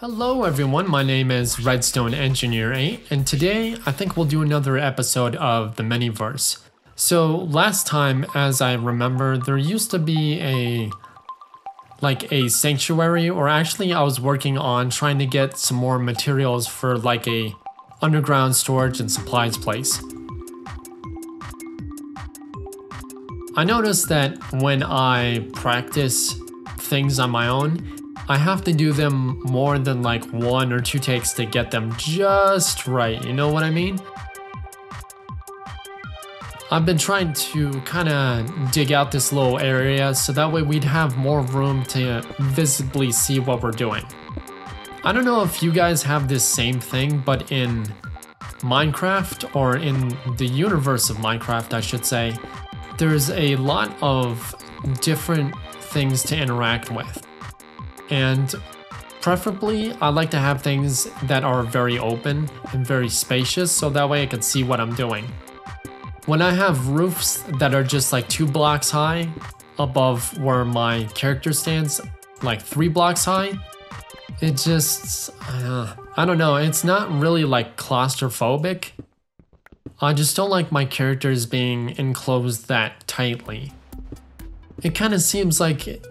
Hello everyone, my name is RedStone Engineer 8, and today I think we'll do another episode of the Miniverse. So last time, as I remember, there used to be a sanctuary, or actually I was working on trying to get some more materials for like a underground storage and supplies place. I noticed that when I practice things on my own, I have to do them more than like 1 or 2 takes to get them just right, you know what I mean? I've been trying to kind of dig out this little area so that way we'd have more room to visibly see what we're doing. I don't know if you guys have this same thing, but in Minecraft, or in the universe of Minecraft I should say, there's a lot of different things to interact with. And preferably, I like to have things that are very open and very spacious so that way I can see what I'm doing. When I have roofs that are just like 2 blocks high above where my character stands, like 3 blocks high, it just, I don't know, it's not really like claustrophobic. I just don't like my characters being enclosed that tightly. It kind of seems like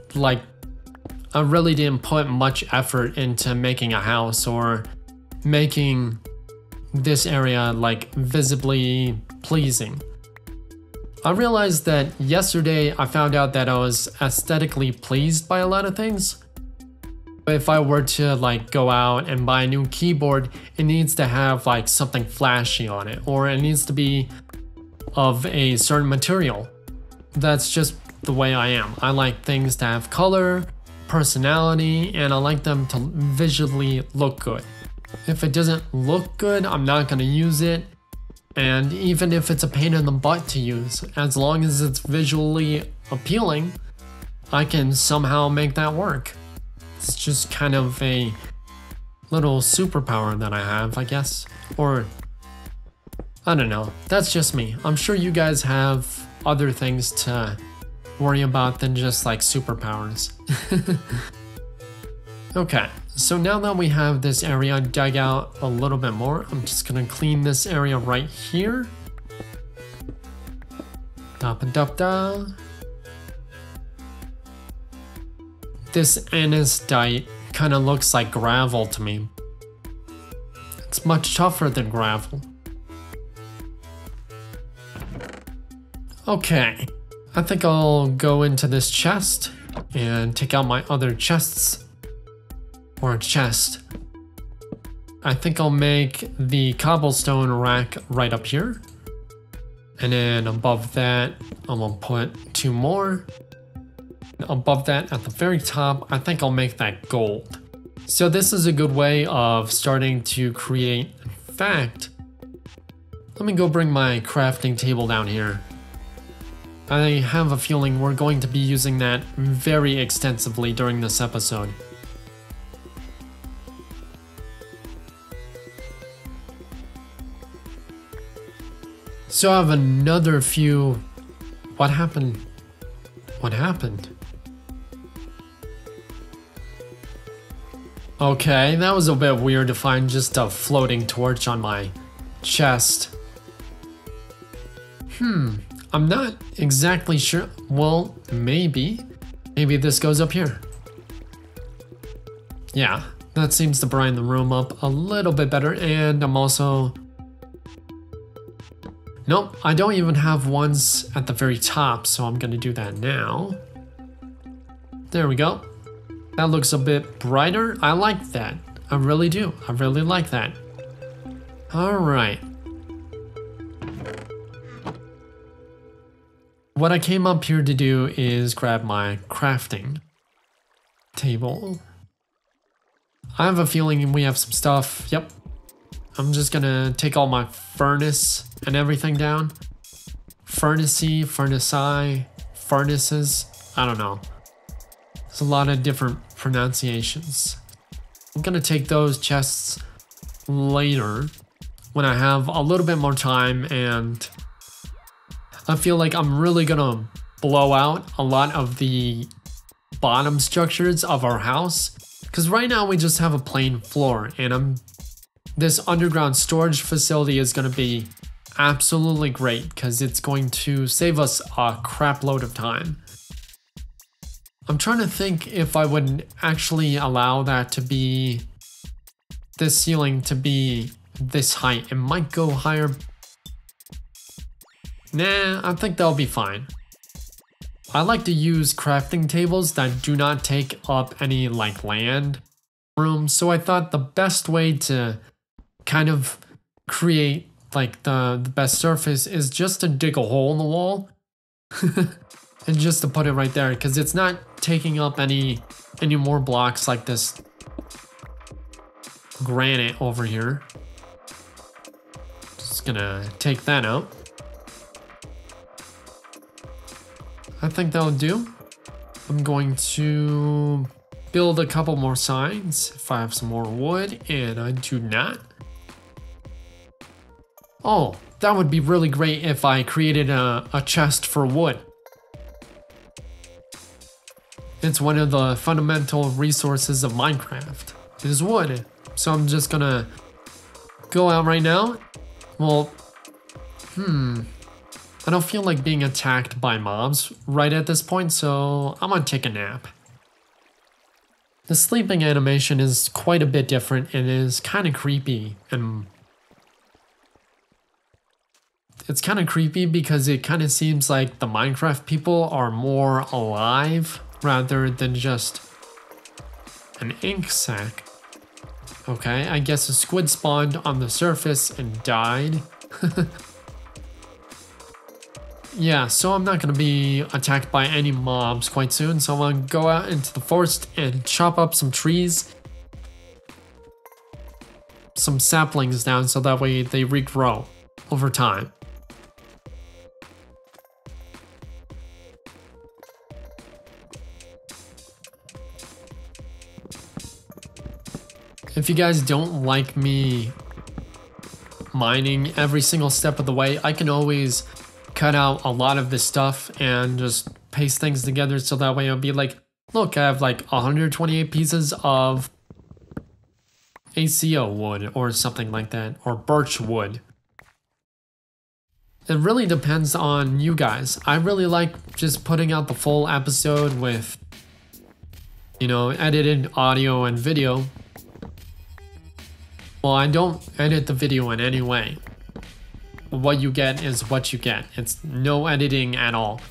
I really didn't put much effort into making a house or making this area like visibly pleasing. I realized that yesterday I found out that I was aesthetically pleased by a lot of things. But if I were to like go out and buy a new keyboard, it needs to have like something flashy on it, or it needs to be of a certain material. That's just the way I am. I like things to have color, personality, and I like them to visually look good. If it doesn't look good, I'm not going to use it. And even if it's a pain in the butt to use, as long as it's visually appealing, I can somehow make that work. It's just kind of a little superpower that I have, I guess. Or, I don't know. That's just me. I'm sure you guys have other things to worry about than just like superpowers. Okay, so now that we have this area dug out a little bit more, I'm just gonna clean this area right here. Da-ba-da-da. This anisdite kind of looks like gravel to me. It's much tougher than gravel. Okay. I think I'll go into this chest and take out my other chests, or a chest. I think I'll make the cobblestone rack right up here. And then above that, I'm gonna put 2 more. Above that, at the very top, I think I'll make that gold. So this is a good way of starting to create. In fact, let me go bring my crafting table down here. I have a feeling we're going to be using that very extensively during this episode. So I have another few... What happened? What happened? Okay, that was a bit weird to find just a floating torch on my chest. I'm not exactly sure. Well, maybe. Maybe this goes up here. Yeah, that seems to brighten the room up a little bit better, and I'm also... Nope, I don't even have ones at the very top, so I'm gonna do that now. There we go. That looks a bit brighter. I like that. I really do. I really like that. Alright. What I came up here to do is grab my crafting table. I have a feeling we have some stuff. Yep. I'm just gonna take all my furnace and everything down. Furnacey, furnace-I, furnaces. I don't know. There's a lot of different pronunciations. I'm gonna take those chests later when I have a little bit more time, and I feel like I'm really gonna blow out a lot of the bottom structures of our house Because right now we just have a plain floor, and this underground storage facility is going to be absolutely great because it's going to save us a crap load of time. I'm trying to think if I would actually allow that to be, this ceiling to be this height. It might go higher. Nah, I think that'll be fine. I like to use crafting tables that do not take up any like land room, so I thought the best way to kind of create like the best surface is just to dig a hole in the wall and just to put it right there, because it's not taking up any more blocks like this granite over here. Just gonna take that out. I think that'll do. I'm going to build a couple more signs if I have some more wood, and I do not. Oh, that would be really great if I created a chest for wood. It's one of the fundamental resources of Minecraft. It is wood. So I'm just gonna go out right now. Well, I don't feel like being attacked by mobs right at this point, so I'm gonna take a nap. The sleeping animation is quite a bit different and is kind of creepy, and it's kind of creepy because it kind of seems like the Minecraft people are more alive rather than just an ink sac. Okay, I guess a squid spawned on the surface and died. Yeah, so I'm not going to be attacked by any mobs quite soon, so I'm going to go out into the forest and chop up some trees, some saplings down, so that way they regrow over time. If you guys don't like me mining every single step of the way, I can always cut out a lot of this stuff and just paste things together, so that way it'll be like, look, I have like 128 pieces of ACO wood or something like that, or birch wood. It really depends on you guys. I really like just putting out the full episode with, you know, edited audio and video. Well, I don't edit the video in any way. What you get is what you get. It's no editing at all.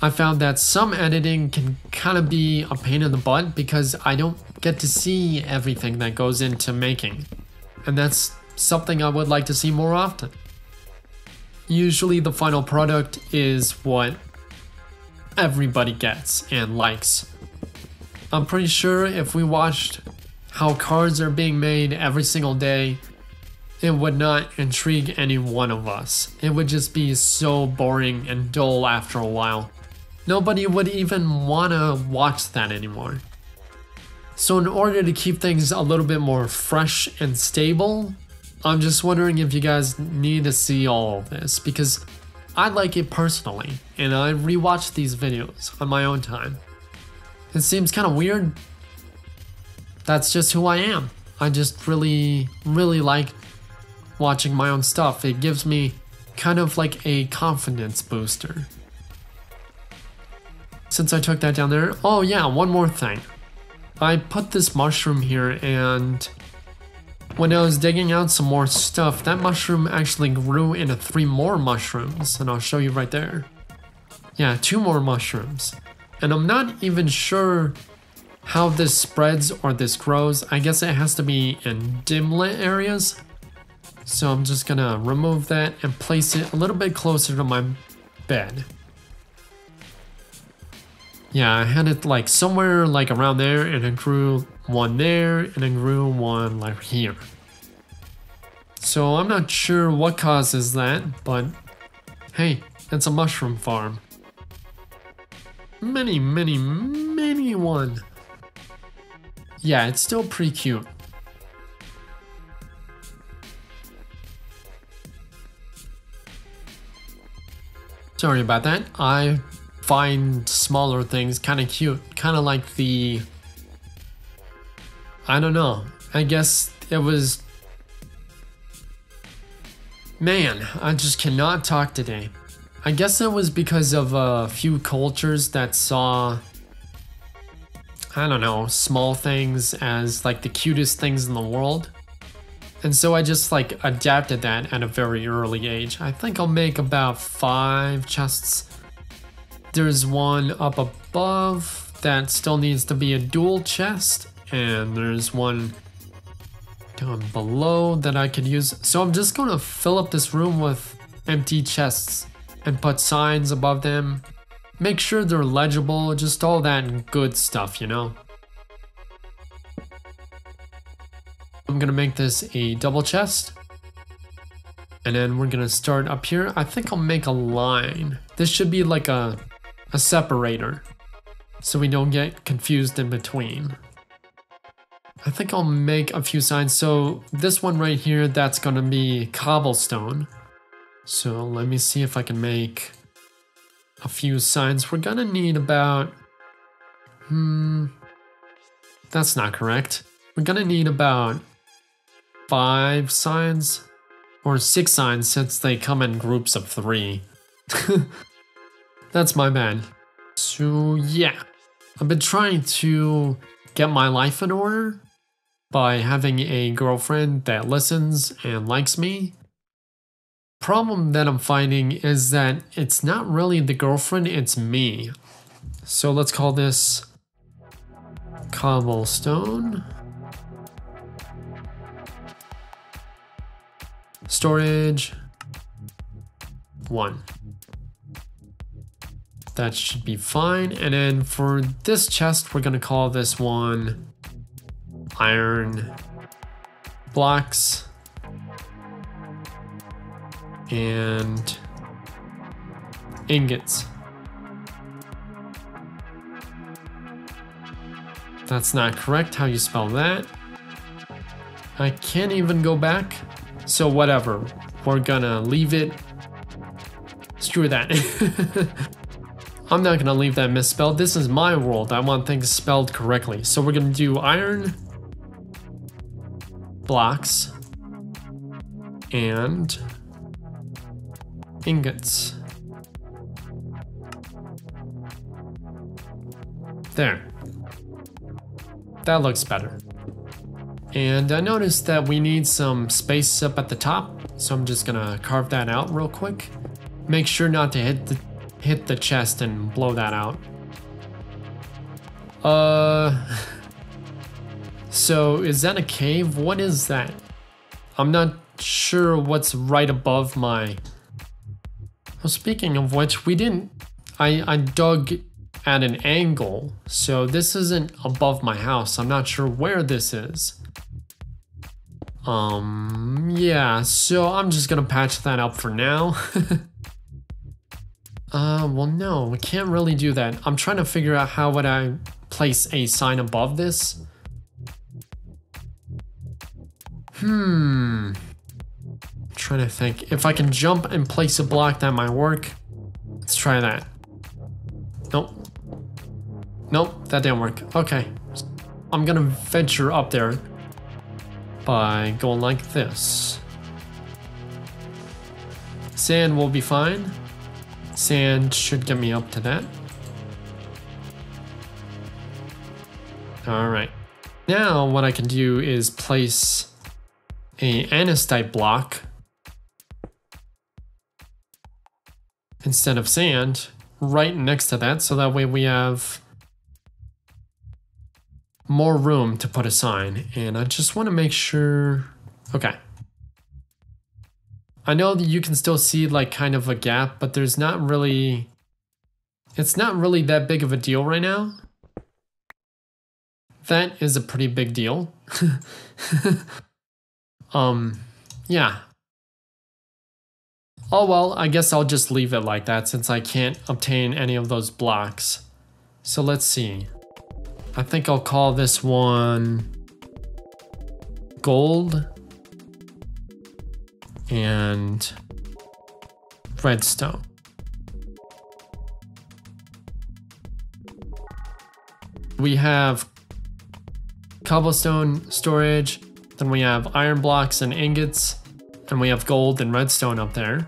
I found that some editing can kind of be a pain in the butt because I don't get to see everything that goes into making. And that's something I would like to see more often. Usually the final product is what everybody gets and likes. I'm pretty sure if we watched how cars are being made every single day, it would not intrigue any one of us. It would just be so boring and dull after a while. Nobody would even want to watch that anymore. So in order to keep things a little bit more fresh and stable, I'm just wondering if you guys need to see all of this, because I like it personally, and I rewatch these videos on my own time. It seems kind of weird. That's just who I am. I just really like watching my own stuff. It gives me kind of like a confidence booster. Since I took that down there, oh yeah, one more thing. I put this mushroom here, and when I was digging out some more stuff, that mushroom actually grew into 3 more mushrooms, and I'll show you right there. Yeah, 2 more mushrooms. And I'm not even sure how this spreads or this grows. I guess it has to be in dim lit areas. So I'm just gonna remove that and place it a little bit closer to my bed. Yeah, I had it like somewhere like around there, and it grew one there, and it grew one like here. So I'm not sure what causes that, but hey, it's a mushroom farm. Many one. Yeah, it's still pretty cute. Sorry about that. I find smaller things kind of cute, kind of like the I don't know. I guess it was... Man, I just cannot talk today. I guess it was because of a few cultures that saw, I don't know, small things as like the cutest things in the world. And so I just like adapted that at a very early age. I think I'll make about 5 chests. There's one up above that still needs to be a dual chest. And there's one down below that I could use. So I'm just gonna fill up this room with empty chests and put signs above them. Make sure they're legible, just all that good stuff, you know? I'm gonna make this a double chest. And then we're gonna start up here. I think I'll make a line. This should be like a separator, so we don't get confused in between. I think I'll make a few signs. So this one right here, that's gonna be cobblestone. So let me see if I can make a few signs. We're gonna need about, that's not correct. We're gonna need about 5 signs or 6 signs since they come in groups of 3. That's my bad. So yeah, I've been trying to get my life in order by having a girlfriend that listens and likes me. Problem that I'm finding is that it's not really the girlfriend, it's me. So let's call this cobblestone. Storage 1. That should be fine. And then for this chest, we're gonna call this one iron blocks and ingots. That's not correct how you spell that. I can't even go back. So whatever, we're gonna leave it. Screw that. I'm not gonna leave that misspelled. This is my world. I want things spelled correctly. So we're gonna do iron blocks and ingots. There. That looks better. And I noticed that we need some space up at the top, so I'm just gonna carve that out real quick. Make sure not to hit the chest and blow that out. So is that a cave? What is that? I'm not sure what's right above my... Well, speaking of which, we didn't... I dug at an angle, so this isn't above my house. I'm not sure where this is. Yeah, so I'm just gonna patch that up for now. Well, no, we can't really do that. I'm trying to figure out how would I place a sign above this. Trying to think. If I can jump and place a block, that might work. Let's try that. Nope. Nope, that didn't work. Okay. I'm gonna venture up there by going like this. Sand will be fine. Sand should get me up to that. Alright. Now what I can do is place a andesite block instead of sand right next to that, so that way we have more room to put a sign. And I just want to make sure... Okay. I know that you can still see like kind of a gap, but there's not really... It's not really that big of a deal right now. That is a pretty big deal. Yeah. Oh well, I guess I'll just leave it like that since I can't obtain any of those blocks. So let's see. I think I'll call this one gold and redstone. We have cobblestone storage, then we have iron blocks and ingots, and we have gold and redstone up there.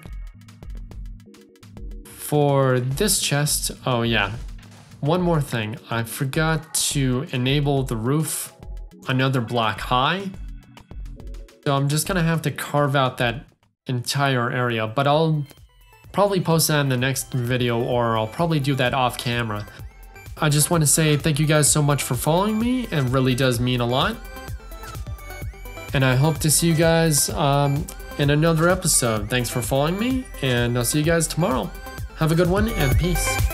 For this chest, oh yeah, one more thing. I forgot to enable the roof another block high. So I'm just gonna have to carve out that entire area, but I'll probably post that in the next video, or I'll probably do that off camera. I just want to say thank you guys so much for following me, and really does mean a lot. And I hope to see you guys in another episode. Thanks for following me, and I'll see you guys tomorrow. Have a good one, and peace.